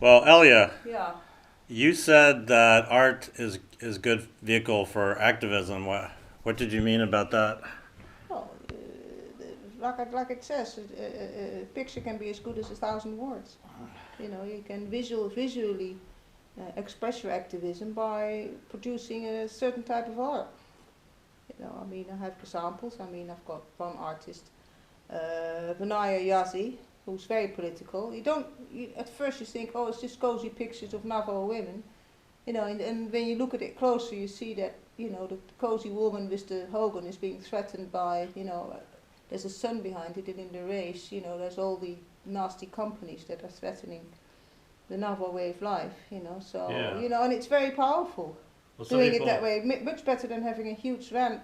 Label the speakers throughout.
Speaker 1: Well, Elia,
Speaker 2: Yeah.
Speaker 1: you said that art is good vehicle for activism. What did you mean about that?
Speaker 2: Well, like it says, a picture can be as good as 1,000 words. You know, you can visually express your activism by producing a certain type of art. You know, I mean, I have examples. I mean, I've got one artist, Vinaya Yazzie, who's very political. At first you think, oh, it's just cozy pictures of Navajo women. You know, and when you look at it closer, you see that, you know, the cozy woman with the Hogan is being threatened by, you know, there's a sun behind it, and in the race, you know, there's all the nasty companies that are threatening the Navajo way of life, you know, so,
Speaker 1: Yeah.
Speaker 2: you know, and it's very powerful
Speaker 1: Well, some
Speaker 2: doing
Speaker 1: people.
Speaker 2: it that way, much better than having a huge rant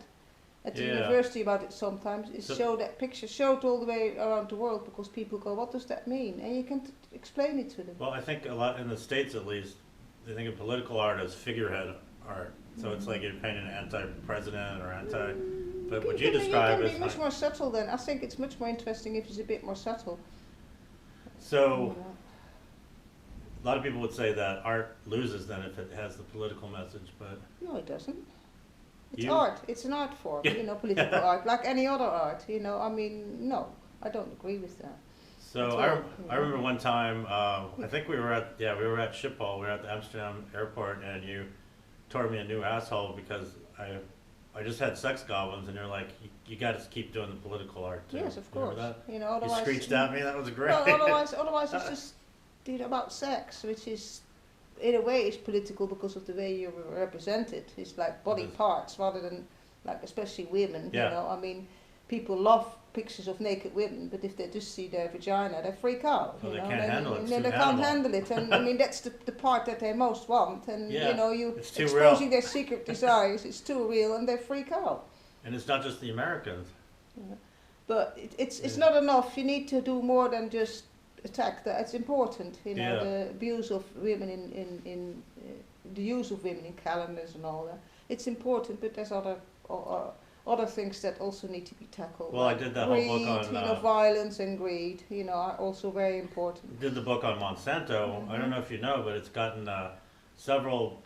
Speaker 2: at the
Speaker 1: Yeah.
Speaker 2: university about it sometimes. Is
Speaker 1: So-
Speaker 2: show that picture, show it all the way around the world, because people go, what does that mean? And you can explain it to them.
Speaker 1: Well, I think a lot in the States, at least, they think of political art as figurehead art. So it's like you're painting an anti-president or anti. But what you describe
Speaker 2: can
Speaker 1: is
Speaker 2: be much
Speaker 1: like,
Speaker 2: more subtle then. I think it's much more interesting if it's a bit more subtle.
Speaker 1: so.
Speaker 2: You know.
Speaker 1: A lot of people would say that art loses then if it has the political message, but
Speaker 2: No, it doesn't. It's
Speaker 1: You-
Speaker 2: art. It's an art form, you know, political art, like any other art. You know, I mean, no, I don't agree with that.
Speaker 1: so
Speaker 2: That's
Speaker 1: I,
Speaker 2: right,
Speaker 1: I remember one time, I think we were at Schiphol, we were at the Amsterdam airport, and you tore me a new asshole because I just had sex goblins, and you're like, you got to keep doing the political art too.
Speaker 2: Yes, of
Speaker 1: Remember
Speaker 2: course.
Speaker 1: that?
Speaker 2: You know,
Speaker 1: You
Speaker 2: otherwise.
Speaker 1: screeched at me. That was great.
Speaker 2: Well, otherwise it's just about sex, which is, in a way, is political because of the way you represent it. It's like body
Speaker 1: It is.
Speaker 2: parts rather than, like, especially women.
Speaker 1: Yeah.
Speaker 2: You know, I mean, people love pictures of naked women, but if they just see their vagina, they freak out.
Speaker 1: Well,
Speaker 2: you
Speaker 1: they
Speaker 2: know,
Speaker 1: can't handle it. It's
Speaker 2: No,
Speaker 1: too
Speaker 2: they can't
Speaker 1: animal.
Speaker 2: handle it, and I mean that's the part that they most want. And
Speaker 1: Yeah,
Speaker 2: you know, you
Speaker 1: it's too
Speaker 2: exposing
Speaker 1: real.
Speaker 2: their secret desires. It's too real, and they freak out.
Speaker 1: And it's not just the Americans.
Speaker 2: But it's
Speaker 1: Yeah.
Speaker 2: not enough. You need to do more than just attack that. It's important, you know,
Speaker 1: Yeah.
Speaker 2: the abuse of women in the use of women in calendars and all that. It's important, but there's other things that also need to be tackled.
Speaker 1: Well, I
Speaker 2: like
Speaker 1: did that whole
Speaker 2: greed,
Speaker 1: book on,
Speaker 2: you know, violence and greed, you know, are also very important.
Speaker 1: Did the book on Monsanto. I don't know if you know, but it's gotten several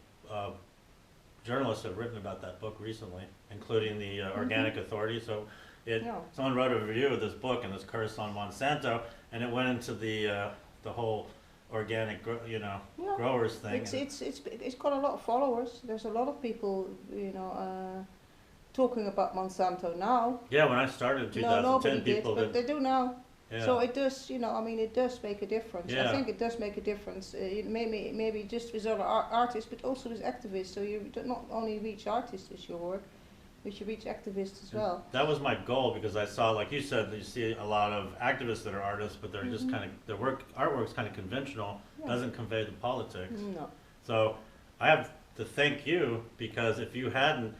Speaker 1: journalists have written about that book recently, including the Organic Authority. So
Speaker 2: Yeah.
Speaker 1: someone wrote a review of this book and this curse on Monsanto, and it went into the whole organic,
Speaker 2: Yeah.
Speaker 1: growers thing.
Speaker 2: It's got a lot of followers. There's a lot of people, you know, talking about Monsanto now.
Speaker 1: Yeah, when I started in
Speaker 2: No,
Speaker 1: 2010,
Speaker 2: nobody did,
Speaker 1: people
Speaker 2: but
Speaker 1: did.
Speaker 2: they do now.
Speaker 1: Yeah.
Speaker 2: So it does, you know, I mean, it does make a difference. I
Speaker 1: Yeah.
Speaker 2: think it does make a difference. Maybe just with other artists, but also with activists. So you do not only reach artists with your work, but you reach activists as well.
Speaker 1: That was my goal because I saw, like you said, you see a lot of activists that are artists, but they're just kind of their artwork's kind of conventional,
Speaker 2: Yeah.
Speaker 1: doesn't convey the politics.
Speaker 2: No.
Speaker 1: So I have to thank you because if you hadn't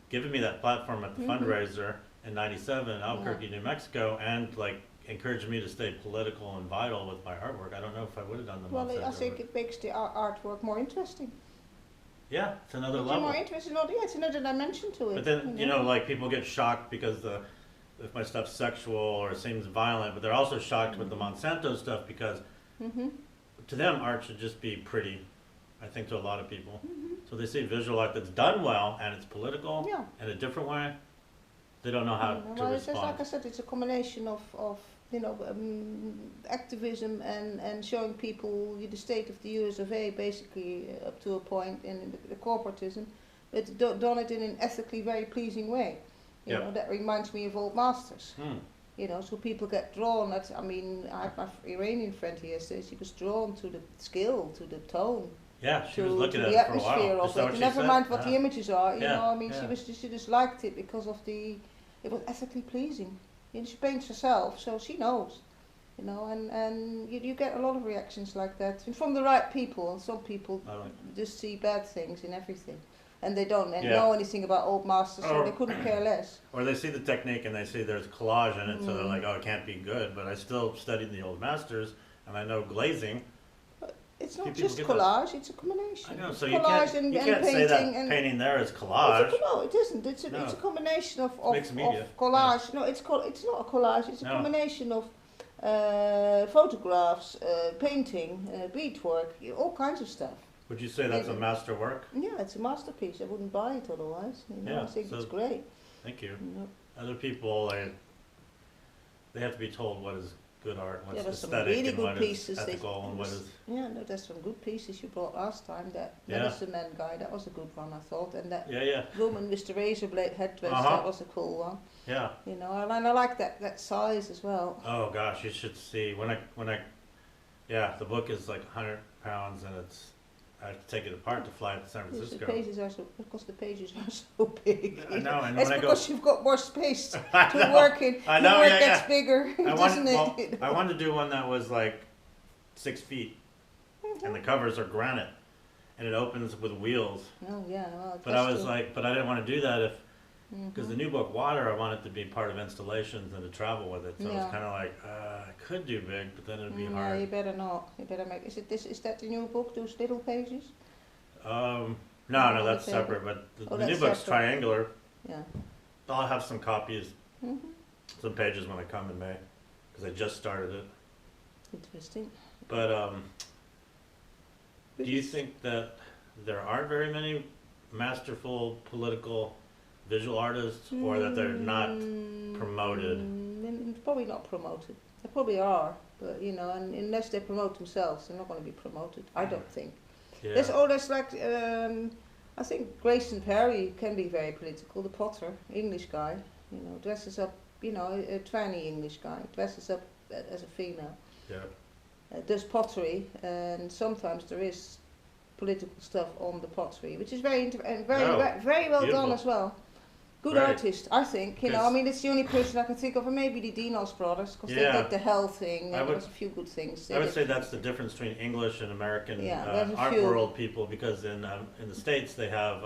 Speaker 1: given me that platform at the fundraiser in '97 in Albuquerque, New Mexico, and like encouraged me to stay political and vital with my artwork, I don't know if I would have done the
Speaker 2: Well, I
Speaker 1: Monsanto
Speaker 2: think
Speaker 1: work.
Speaker 2: it makes the artwork more interesting.
Speaker 1: Yeah, it's another
Speaker 2: It's
Speaker 1: level.
Speaker 2: more interesting. It's another dimension to it.
Speaker 1: But then, you know, like people get shocked because if my stuff's sexual or seems violent, but they're also shocked with the Monsanto stuff because
Speaker 2: Mhm.
Speaker 1: to them art should just be pretty, I think to a lot of people. So they see visual art that's done well and it's political
Speaker 2: Yeah.
Speaker 1: in a different way. They don't know how to
Speaker 2: Well, it's just, like I
Speaker 1: respond.
Speaker 2: said, it's a combination of you know, activism and showing people the state of the US of A, basically up to a point, in the corporatism, but done it in an ethically very pleasing way. You
Speaker 1: Yep.
Speaker 2: know, that reminds me of old masters.
Speaker 1: Hmm.
Speaker 2: You know, so people get drawn. I mean, I have my Iranian friend here, so she was drawn to the skill, to the tone,
Speaker 1: Yeah, she was
Speaker 2: to
Speaker 1: looking at
Speaker 2: the
Speaker 1: it for a
Speaker 2: atmosphere
Speaker 1: while. Is
Speaker 2: of
Speaker 1: that
Speaker 2: it.
Speaker 1: what she
Speaker 2: Never
Speaker 1: said?
Speaker 2: mind what the
Speaker 1: Yeah.
Speaker 2: images are. You
Speaker 1: Yeah,
Speaker 2: know, I mean,
Speaker 1: yeah.
Speaker 2: she just liked it because of it was ethically pleasing. You know, she paints herself, so she knows. You know, and you get a lot of reactions like that, and from the right people. And some people
Speaker 1: I like-
Speaker 2: just see bad things in everything, and they don't
Speaker 1: Yeah.
Speaker 2: know anything about old masters, so
Speaker 1: Or-
Speaker 2: they couldn't care less.
Speaker 1: Or they see the technique and they see there's collage in it, so they're
Speaker 2: Mm.
Speaker 1: like, oh, it can't be good. But I still studied the old masters, and I know glazing.
Speaker 2: It's not
Speaker 1: People
Speaker 2: just
Speaker 1: get that.
Speaker 2: collage; it's a combination.
Speaker 1: I know,
Speaker 2: It's
Speaker 1: so you
Speaker 2: collage
Speaker 1: can't,
Speaker 2: and
Speaker 1: you can't
Speaker 2: painting
Speaker 1: say that
Speaker 2: and
Speaker 1: painting there is
Speaker 2: It's
Speaker 1: collage.
Speaker 2: no, it isn't. It's
Speaker 1: No.
Speaker 2: a combination of
Speaker 1: Mixed media.
Speaker 2: collage. No, it's not a collage. It's a
Speaker 1: No.
Speaker 2: combination of photographs, painting, beadwork, all kinds of stuff.
Speaker 1: Would you say that's a
Speaker 2: Maybe.
Speaker 1: masterwork?
Speaker 2: Yeah, it's a masterpiece. I wouldn't buy it otherwise. You know,
Speaker 1: Yeah,
Speaker 2: I think
Speaker 1: so-
Speaker 2: it's great.
Speaker 1: Thank you.
Speaker 2: You know.
Speaker 1: Other people, they have to be told what is good art,
Speaker 2: Yeah,
Speaker 1: what's
Speaker 2: there's some
Speaker 1: aesthetic,
Speaker 2: really
Speaker 1: and
Speaker 2: good
Speaker 1: what is
Speaker 2: pieces.
Speaker 1: ethical, and what is.
Speaker 2: Yeah, no, there's some good pieces you brought last time. That
Speaker 1: Yeah.
Speaker 2: medicine man guy, that was a good one, I thought. And that
Speaker 1: Yeah.
Speaker 2: woman with the razor blade headdress,
Speaker 1: Uh-huh.
Speaker 2: that was a cool one.
Speaker 1: Yeah.
Speaker 2: You know, and I like that size as well.
Speaker 1: Oh gosh, you should see when I. Yeah, the book is like 100 pounds, and I have to take it apart to fly it to San
Speaker 2: Because the
Speaker 1: Francisco.
Speaker 2: pages are so, because the pages are so big.
Speaker 1: I know, and
Speaker 2: It's
Speaker 1: when I go,
Speaker 2: because you've got more space to
Speaker 1: I know,
Speaker 2: work in.
Speaker 1: I know,
Speaker 2: Your work
Speaker 1: yeah,
Speaker 2: gets
Speaker 1: yeah.
Speaker 2: bigger,
Speaker 1: I
Speaker 2: doesn't
Speaker 1: wanted, well,
Speaker 2: it?
Speaker 1: I wanted to do one that was like 6 feet, and the covers are granite, and it opens with wheels.
Speaker 2: Oh yeah, well, it
Speaker 1: But
Speaker 2: has
Speaker 1: I was
Speaker 2: to-
Speaker 1: like, but I didn't want to do that because
Speaker 2: Mhm.
Speaker 1: the new book Water, I wanted to be part of installations and to travel with it. So
Speaker 2: Yeah.
Speaker 1: it's kind of like I could do big, but then it'd be
Speaker 2: No,
Speaker 1: hard.
Speaker 2: you better not. You better make. Is that the new book? Those little pages?
Speaker 1: No, that's
Speaker 2: Okay.
Speaker 1: separate. But
Speaker 2: Oh,
Speaker 1: the new
Speaker 2: that's
Speaker 1: book's
Speaker 2: separate.
Speaker 1: triangular.
Speaker 2: Yeah.
Speaker 1: I'll have some copies,
Speaker 2: Mhm.
Speaker 1: some pages when I come in May, because I just started it.
Speaker 2: Interesting.
Speaker 1: But do you think that there aren't very many masterful political visual artists, or that they're not promoted?
Speaker 2: Probably not promoted. They probably are, but you know, and unless they promote themselves, they're not going to be promoted. I don't think.
Speaker 1: Yeah.
Speaker 2: There's like I think Grayson Perry can be very political. The potter, English guy, you know, dresses up. You know, a tranny English guy dresses up as a female.
Speaker 1: Yeah.
Speaker 2: Does pottery, and sometimes there is political stuff on the pottery, which is and very
Speaker 1: Oh,
Speaker 2: very well
Speaker 1: beautiful.
Speaker 2: done as well. Good
Speaker 1: Right.
Speaker 2: artist, I think. You know, I
Speaker 1: Yes.
Speaker 2: mean, it's the only person I can think of, and maybe the Dinos brothers, because
Speaker 1: Yeah.
Speaker 2: they did the hell thing.
Speaker 1: I
Speaker 2: And
Speaker 1: would-
Speaker 2: there was a few good things.
Speaker 1: I would say that's the difference between English and American
Speaker 2: Yeah, there's a
Speaker 1: art
Speaker 2: few.
Speaker 1: world people, because in the States they have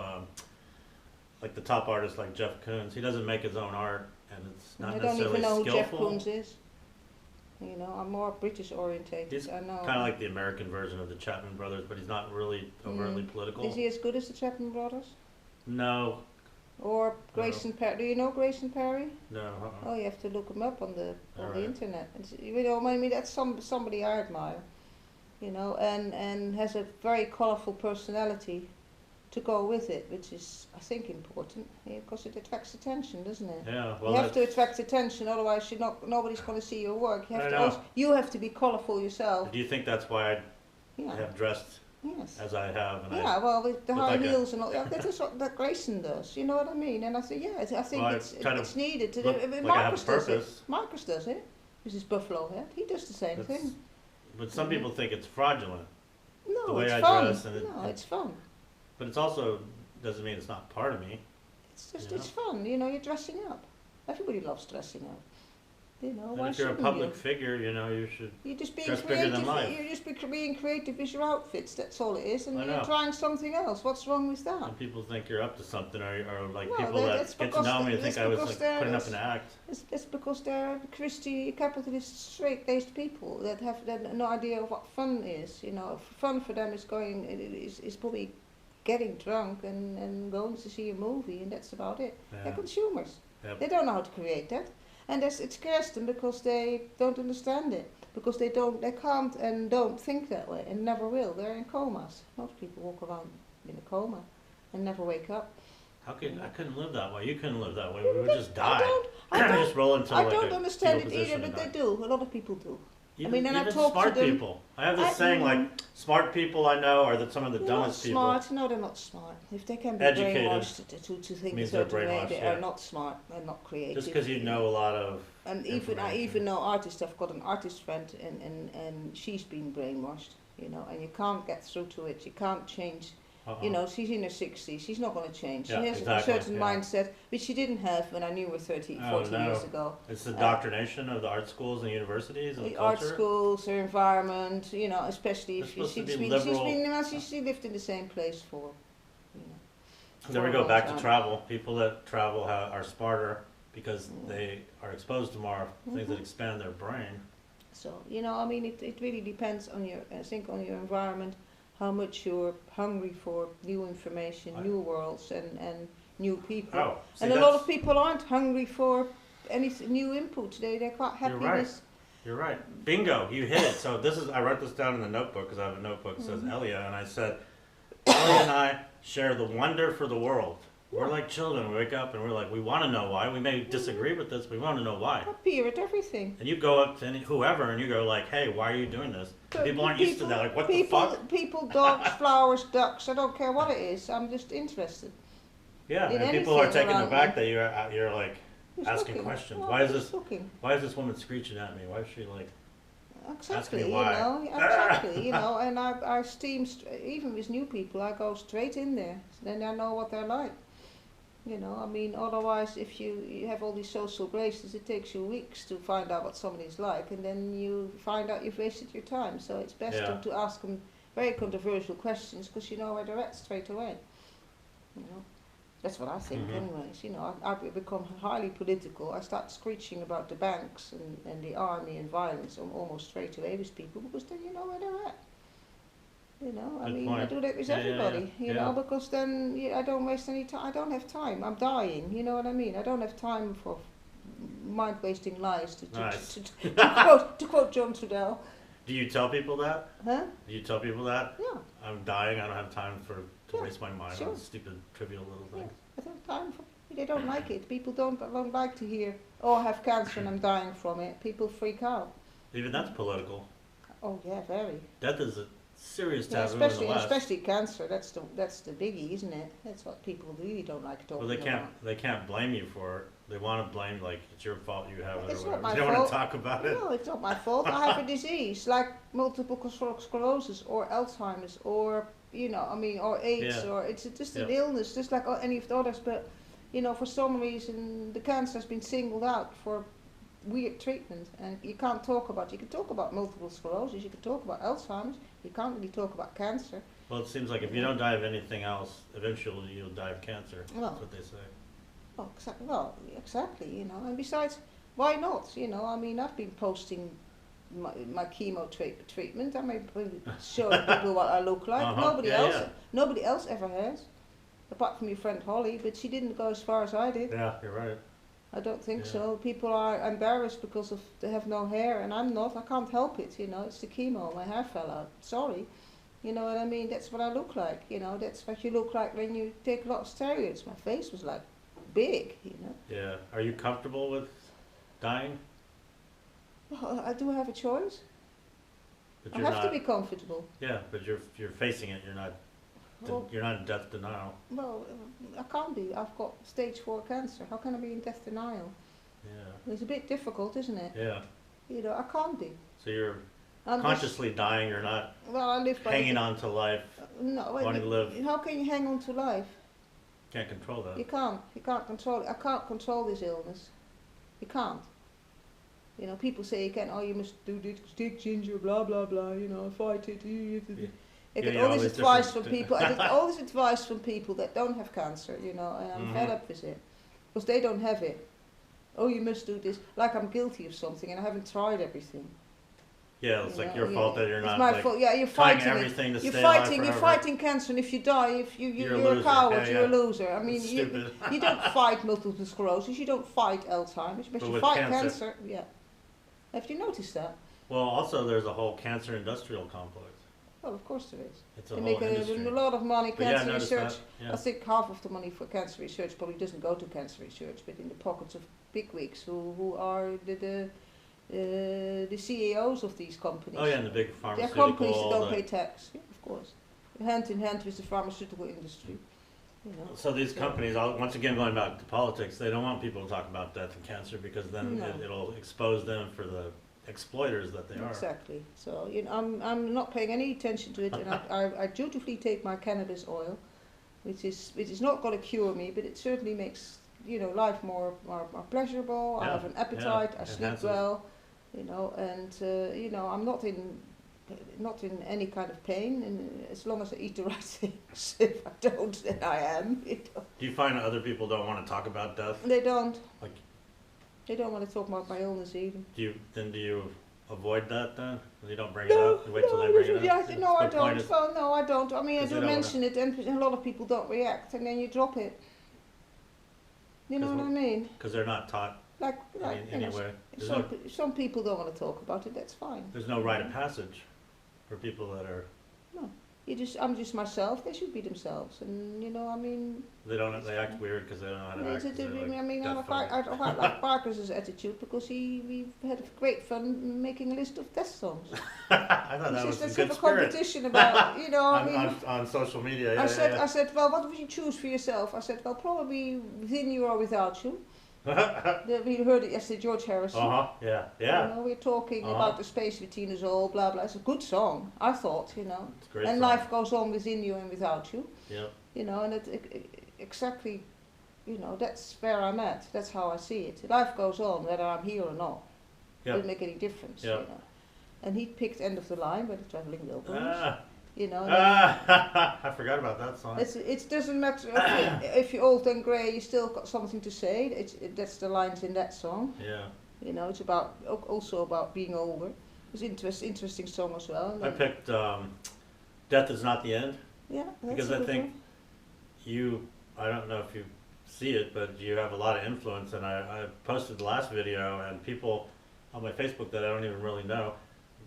Speaker 1: like the top artists like Jeff Koons. He doesn't make his own art, and it's not
Speaker 2: I don't
Speaker 1: necessarily
Speaker 2: even know who Jeff
Speaker 1: skillful.
Speaker 2: Koons is. You know, I'm more British orientated.
Speaker 1: He's
Speaker 2: I know.
Speaker 1: Kind of like the American version of the Chapman brothers, but he's not really overtly political.
Speaker 2: Is he as good as the Chapman brothers?
Speaker 1: No,
Speaker 2: Or Grayson Perry? Do you know Grayson Perry?
Speaker 1: no.
Speaker 2: Oh, you have to look him up on the
Speaker 1: Alright.
Speaker 2: internet. You know, I mean, that's somebody I admire. You know, and has a very colourful personality to go with it, which is, I think, important because it attracts attention, doesn't it?
Speaker 1: Yeah, well,
Speaker 2: You have to
Speaker 1: that's-
Speaker 2: attract attention, otherwise nobody's going to see your work. You
Speaker 1: I
Speaker 2: have to
Speaker 1: know.
Speaker 2: you have to be colourful yourself.
Speaker 1: Do you think that's why I
Speaker 2: Yeah.
Speaker 1: have dressed
Speaker 2: Yes.
Speaker 1: as I have? And
Speaker 2: Yeah, well, with the
Speaker 1: with
Speaker 2: high
Speaker 1: like a-
Speaker 2: heels and all that is what that Grayson does. You know what I mean? And I think, yeah, I think
Speaker 1: Well, I
Speaker 2: it's
Speaker 1: kind of
Speaker 2: it's needed.
Speaker 1: look like I have
Speaker 2: Marcus
Speaker 1: a
Speaker 2: does it.
Speaker 1: purpose.
Speaker 2: Marcus does it. With his buffalo hat, he does the same
Speaker 1: That's-
Speaker 2: thing.
Speaker 1: But some
Speaker 2: Mhm.
Speaker 1: people think it's fraudulent.
Speaker 2: No,
Speaker 1: the way
Speaker 2: it's
Speaker 1: I
Speaker 2: fun.
Speaker 1: dress and
Speaker 2: no, it's fun.
Speaker 1: But it's also doesn't mean it's not part of me.
Speaker 2: It's just
Speaker 1: Yeah.
Speaker 2: it's fun. You know, you're dressing up. Everybody loves dressing up. You know,
Speaker 1: And
Speaker 2: why
Speaker 1: if you're a
Speaker 2: shouldn't
Speaker 1: public
Speaker 2: you?
Speaker 1: figure, you should.
Speaker 2: You're just being
Speaker 1: dress bigger
Speaker 2: creative.
Speaker 1: than life.
Speaker 2: You're just being creative with your outfits. That's all it is, and
Speaker 1: I
Speaker 2: you're
Speaker 1: know.
Speaker 2: trying something else. What's wrong with that?
Speaker 1: Some people think you're up to something, or like
Speaker 2: Well,
Speaker 1: people
Speaker 2: that's
Speaker 1: that get to
Speaker 2: because
Speaker 1: know me
Speaker 2: they-
Speaker 1: think
Speaker 2: that's
Speaker 1: I was
Speaker 2: because
Speaker 1: like
Speaker 2: they're-
Speaker 1: putting up an act.
Speaker 2: It's because they're Christy capitalist straight-laced people that have no idea of what fun is. You know, fun for them is is probably getting drunk and going to see a movie, and that's about it. They're
Speaker 1: Yeah.
Speaker 2: consumers.
Speaker 1: Yep.
Speaker 2: They don't know how to create that, and it scares them because they don't understand it. Because they can't and don't think that way, and never will. They're in comas. Most people walk around in a coma and never wake up.
Speaker 1: How could I couldn't live that way? You couldn't live that way. We would just die.
Speaker 2: I don't,
Speaker 1: just roll into
Speaker 2: I
Speaker 1: like
Speaker 2: don't
Speaker 1: a
Speaker 2: understand
Speaker 1: fetal
Speaker 2: it either,
Speaker 1: position
Speaker 2: but
Speaker 1: and
Speaker 2: they
Speaker 1: die.
Speaker 2: do. A lot of people do.
Speaker 1: Even,
Speaker 2: mean, and I
Speaker 1: even
Speaker 2: talk to
Speaker 1: smart
Speaker 2: them-
Speaker 1: people. I have this saying like smart people I know are some of the
Speaker 2: They're not
Speaker 1: dumbest people.
Speaker 2: smart. No, they're not smart. If they can be
Speaker 1: Educated
Speaker 2: brainwashed to think a
Speaker 1: means they're
Speaker 2: certain way,
Speaker 1: brainwashed,
Speaker 2: they
Speaker 1: yeah.
Speaker 2: are not smart. They're not creative.
Speaker 1: Just because you know a lot of.
Speaker 2: And I
Speaker 1: information.
Speaker 2: even know artists. I've got an artist friend, and she's been brainwashed. You know, and you can't get through to it. You can't change. You know, she's in her 60s. She's not going to change.
Speaker 1: Yeah,
Speaker 2: she has
Speaker 1: exactly,
Speaker 2: a certain
Speaker 1: yeah.
Speaker 2: mindset, which she didn't have when I knew her 30,
Speaker 1: Oh,
Speaker 2: 40
Speaker 1: no.
Speaker 2: years ago.
Speaker 1: It's the indoctrination of the art schools and universities and the
Speaker 2: The art
Speaker 1: culture.
Speaker 2: schools, her environment, you know, especially
Speaker 1: They're
Speaker 2: if
Speaker 1: supposed to be
Speaker 2: she's
Speaker 1: liberal.
Speaker 2: been, well, she lived in the same place for, you know.
Speaker 1: There we
Speaker 2: for a
Speaker 1: go,
Speaker 2: long
Speaker 1: back to
Speaker 2: time.
Speaker 1: travel. People that travel are smarter because
Speaker 2: Mm.
Speaker 1: they are exposed to more things that
Speaker 2: Mhm.
Speaker 1: expand their brain.
Speaker 2: So, you know, I mean, it really depends on I think on your environment, how much you're hungry for new information,
Speaker 1: I-
Speaker 2: new worlds, and new people.
Speaker 1: Oh, see,
Speaker 2: and a lot
Speaker 1: that's-
Speaker 2: of people aren't hungry for any new input. They're quite happy
Speaker 1: You're right.
Speaker 2: with,
Speaker 1: You're right. Bingo, you hit it. So I wrote this down in the notebook because I have a notebook that says Elija, and I said, Elija and I share the wonder for the world. We're like children. We wake up and we're like, we want to know why. We may disagree with this, but we want to know why.
Speaker 2: I peer at everything.
Speaker 1: And you go up to whoever and you go like, hey, why are you doing this? And people aren't used to that. Like, what the fuck?
Speaker 2: People, dogs, flowers, ducks. I don't care what it is. I'm just interested.
Speaker 1: Yeah,
Speaker 2: In
Speaker 1: and people are
Speaker 2: anything
Speaker 1: taken
Speaker 2: around
Speaker 1: aback
Speaker 2: me.
Speaker 1: that you're like
Speaker 2: Who's
Speaker 1: asking
Speaker 2: looking?
Speaker 1: questions.
Speaker 2: Well,
Speaker 1: Why is
Speaker 2: who's
Speaker 1: this?
Speaker 2: looking?
Speaker 1: Why is this woman screeching at me? Why is she like?
Speaker 2: Exactly,
Speaker 1: me why.
Speaker 2: exactly, and I steam, even with new people, I go straight in there, then I know what they're like. I mean, otherwise, if you have all these social graces, it takes you weeks to find out what somebody's like, and then you find out you've wasted your time. So it's best to ask them very controversial questions, because you know where they're at straight away. That's what I think, anyways. I've become highly political. I start screeching about the banks and the army and violence almost straight away with people, because then you know where they're at. I mean, I do that with everybody, because then I don't waste any time. I don't have time. I'm dying, you know what I mean? I don't have time for mind-wasting lies, to quote John Trudell.
Speaker 1: Do you tell people that?
Speaker 2: Huh?
Speaker 1: Do you tell people that?
Speaker 2: Yeah.
Speaker 1: I'm dying. I don't have time to waste my mind
Speaker 2: Sure.
Speaker 1: on stupid, trivial little things.
Speaker 2: I don't have time for. They don't like it. People don't like to hear, "Oh, I have cancer and I'm dying from it." People freak out.
Speaker 1: Even that's political.
Speaker 2: Oh yeah, very.
Speaker 1: Death is a serious
Speaker 2: Yeah,
Speaker 1: taboo in the West.
Speaker 2: especially cancer. That's the biggie, isn't it? That's what people really don't like talking
Speaker 1: Well,
Speaker 2: about.
Speaker 1: they can't blame you for it. They want to blame like it's your fault you have it
Speaker 2: It's
Speaker 1: or
Speaker 2: not
Speaker 1: whatever.
Speaker 2: my
Speaker 1: They don't want
Speaker 2: fault.
Speaker 1: to talk about it.
Speaker 2: No, it's not my fault. I have a disease like multiple sclerosis or Alzheimer's or or AIDS or it's just an illness, just like any of the others. But for some reason, the cancer has been singled out for weird treatment, and you can't talk about. You can talk about multiple sclerosis, you can talk about Alzheimer's. You can't really talk about cancer.
Speaker 1: Well, it seems like if you don't die of anything else, eventually you'll die of cancer.
Speaker 2: Well,
Speaker 1: That's what they say.
Speaker 2: Exactly. And besides, why not? I mean, I've been posting my chemo treatment. I mean, showing people what I look like. Nobody else ever has, apart from your friend Holly. But she didn't go as far as I did.
Speaker 1: Yeah, you're right.
Speaker 2: I don't think so. People are embarrassed because they have no hair, and I'm not. I can't help it. It's the chemo. My hair fell out. Sorry. You know what I mean? That's what I look like. That's what you look like when you take a lot of steroids. My face was like big.
Speaker 1: Yeah. Are you comfortable with dying?
Speaker 2: Well, I do have a choice.
Speaker 1: But
Speaker 2: I
Speaker 1: you're
Speaker 2: have
Speaker 1: not,
Speaker 2: to be comfortable.
Speaker 1: Yeah, but you're facing it. You're not in death denial.
Speaker 2: Well, I can't be. I've got stage 4 cancer. How can I be in death denial?
Speaker 1: Yeah.
Speaker 2: It's a bit difficult, isn't it?
Speaker 1: Yeah.
Speaker 2: I can't be.
Speaker 1: So you're
Speaker 2: I'm
Speaker 1: consciously dying. You're not
Speaker 2: I live by
Speaker 1: hanging on to life.
Speaker 2: No,
Speaker 1: wanting to live.
Speaker 2: How can you hang on to life?
Speaker 1: Can't control that.
Speaker 2: You can't. You can't control it. I can't control this illness. You can't. People say you can. Oh, you must do this, take ginger, blah blah blah. Fight it. I get all this advice from people. I get all this advice from people that don't have cancer. And I'm fed up with it because they don't have it. Oh, you must do this. Like I'm guilty of something and I haven't tried everything.
Speaker 1: Yeah, it's like your fault that you're not.
Speaker 2: It's my fault. Yeah, you're fighting
Speaker 1: everything to
Speaker 2: you're
Speaker 1: stay
Speaker 2: fighting.
Speaker 1: alive
Speaker 2: You're
Speaker 1: forever.
Speaker 2: fighting cancer, and if you die, you're
Speaker 1: a
Speaker 2: a coward.
Speaker 1: Yeah,
Speaker 2: you're a loser. I mean,
Speaker 1: stupid.
Speaker 2: you don't fight multiple sclerosis. You don't fight Alzheimer's, but you
Speaker 1: with
Speaker 2: fight
Speaker 1: cancer.
Speaker 2: Yeah. Have you noticed that?
Speaker 1: Well, also there's a whole cancer industrial complex.
Speaker 2: Well, of course there is.
Speaker 1: It's a
Speaker 2: They
Speaker 1: whole
Speaker 2: make
Speaker 1: industry.
Speaker 2: a lot of money.
Speaker 1: But
Speaker 2: Cancer
Speaker 1: I noticed
Speaker 2: research.
Speaker 1: that, yeah.
Speaker 2: I think half of the money for cancer research probably doesn't go to cancer research, but in the pockets of bigwigs who are the CEOs of these companies.
Speaker 1: Oh yeah, and the big
Speaker 2: They're
Speaker 1: pharmaceutical.
Speaker 2: companies that don't pay tax. Yeah, of course. Hand in hand with the pharmaceutical industry.
Speaker 1: So these companies, once again going back to politics, they don't want people to talk about death and cancer because then
Speaker 2: No.
Speaker 1: it'll expose them for the exploiters that they are.
Speaker 2: Exactly. So I'm not paying any attention to it, and I dutifully take my cannabis oil, which is not going to cure me, but it certainly makes life more pleasurable. I
Speaker 1: Yeah,
Speaker 2: have an appetite. I
Speaker 1: it
Speaker 2: sleep
Speaker 1: enhances.
Speaker 2: well. And I'm not in any kind of pain, and as long as I eat the right things. If I don't, then I am.
Speaker 1: Do you find that other people don't want to talk about death?
Speaker 2: They don't.
Speaker 1: Like,
Speaker 2: They don't want to talk about my illness either.
Speaker 1: do you avoid that then? You don't bring it up. You wait till they bring it up.
Speaker 2: Yeah, no, I
Speaker 1: The point
Speaker 2: don't.
Speaker 1: is-
Speaker 2: Well, no, I don't. I mean, I
Speaker 1: 'Cause
Speaker 2: do
Speaker 1: they don't
Speaker 2: mention it, and a lot of people don't react, and then you drop it. You know
Speaker 1: 'Cause
Speaker 2: what I mean?
Speaker 1: Because they're not taught Anyway,
Speaker 2: some people don't want to talk about it. That's fine.
Speaker 1: there's no rite of passage for people that are,
Speaker 2: No, I'm just myself. They should be themselves, and I mean.
Speaker 1: they act weird because they don't know how to act. 'Cause they're, like,
Speaker 2: I mean,
Speaker 1: deaf funny.
Speaker 2: I quite like Parker's attitude because we had great fun making a list of death songs.
Speaker 1: I thought that was
Speaker 2: Let's
Speaker 1: a
Speaker 2: have
Speaker 1: good
Speaker 2: a
Speaker 1: spirit.
Speaker 2: competition about,
Speaker 1: On social media, yeah,
Speaker 2: I said, well, what would you choose for yourself? I said, well, probably Within You or Without You. We heard it yesterday, George Harrison.
Speaker 1: yeah.
Speaker 2: We're talking about the space between us all, blah blah. It's a good song, I thought,
Speaker 1: It's a great
Speaker 2: and
Speaker 1: song.
Speaker 2: life goes on within you and without you.
Speaker 1: Yeah.
Speaker 2: And exactly, that's where I'm at. That's how I see it. Life goes on whether I'm here or not.
Speaker 1: Yeah.
Speaker 2: Doesn't make any difference.
Speaker 1: Yeah.
Speaker 2: And he picked End of the Line by the Traveling Wilburys.
Speaker 1: I forgot about that song.
Speaker 2: It doesn't matter if you're old and grey, you still got something to say. That's the lines in that song.
Speaker 1: Yeah.
Speaker 2: It's also about being older. It's interesting song as well.
Speaker 1: I picked Death Is Not the End.
Speaker 2: Yeah, that's
Speaker 1: Because
Speaker 2: a
Speaker 1: I
Speaker 2: good
Speaker 1: think
Speaker 2: one.
Speaker 1: I don't know if you see it, but you have a lot of influence. And I posted the last video, and people on my Facebook that I don't even really know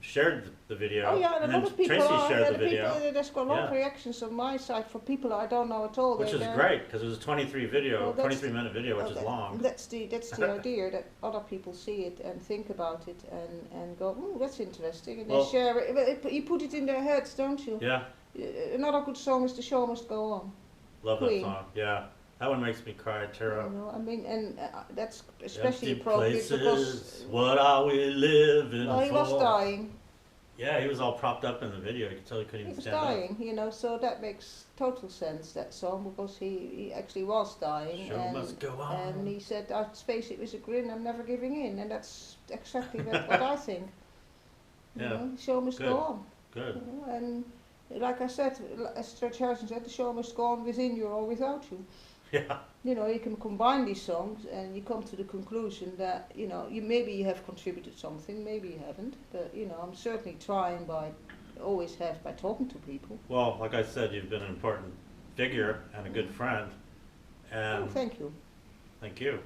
Speaker 1: shared the video.
Speaker 2: Oh yeah, and a
Speaker 1: then
Speaker 2: lot of people
Speaker 1: Tracy shared the video.
Speaker 2: There's got a lot of reactions on my side for people that I don't know at all.
Speaker 1: Which is great, because it was a 23-minute video, which is long.
Speaker 2: That's the idea, that other people see it and think about it and go, oh, that's interesting, and they share it. You put it in their heads, don't you?
Speaker 1: Yeah.
Speaker 2: Another good song is The Show Must Go On.
Speaker 1: Love
Speaker 2: Queen.
Speaker 1: that song. Yeah. That one makes me cry, tear up.
Speaker 2: I mean, and that's especially
Speaker 1: Empty
Speaker 2: appropriate
Speaker 1: places,
Speaker 2: because
Speaker 1: what are we living
Speaker 2: he was
Speaker 1: for?
Speaker 2: dying.
Speaker 1: Yeah, he was all propped up in the video. You could tell he couldn't
Speaker 2: He
Speaker 1: even
Speaker 2: was
Speaker 1: stand up.
Speaker 2: dying, so that makes total sense, that song, because he actually was dying.
Speaker 1: Show must go on.
Speaker 2: And he said, I'd face it with a grin, I'm never giving in. And that's exactly what I think.
Speaker 1: Yeah.
Speaker 2: The show must go on.
Speaker 1: Good.
Speaker 2: And like I said, as George Harrison said, the show must go on within you or without you.
Speaker 1: Yeah.
Speaker 2: You can combine these songs and you come to the conclusion that, maybe you have contributed something, maybe you haven't, but, I'm certainly trying always have by talking to people.
Speaker 1: Well, like I said, you've been an important figure and a good friend. And
Speaker 2: thank you.
Speaker 1: Thank you.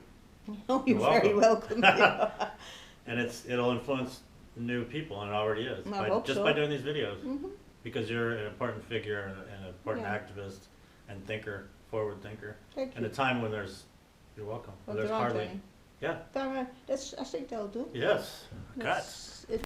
Speaker 2: Oh, you're very welcome.
Speaker 1: And it'll influence new people, and it already is.
Speaker 2: I hope
Speaker 1: just
Speaker 2: so.
Speaker 1: by doing these videos.
Speaker 2: Mm-hmm.
Speaker 1: Because you're an important figure and an important activist and thinker, forward thinker.
Speaker 2: Thank you.
Speaker 1: In a time when you're welcome.
Speaker 2: Well,
Speaker 1: There's hardly,
Speaker 2: I think that'll do.
Speaker 1: yes. Guts.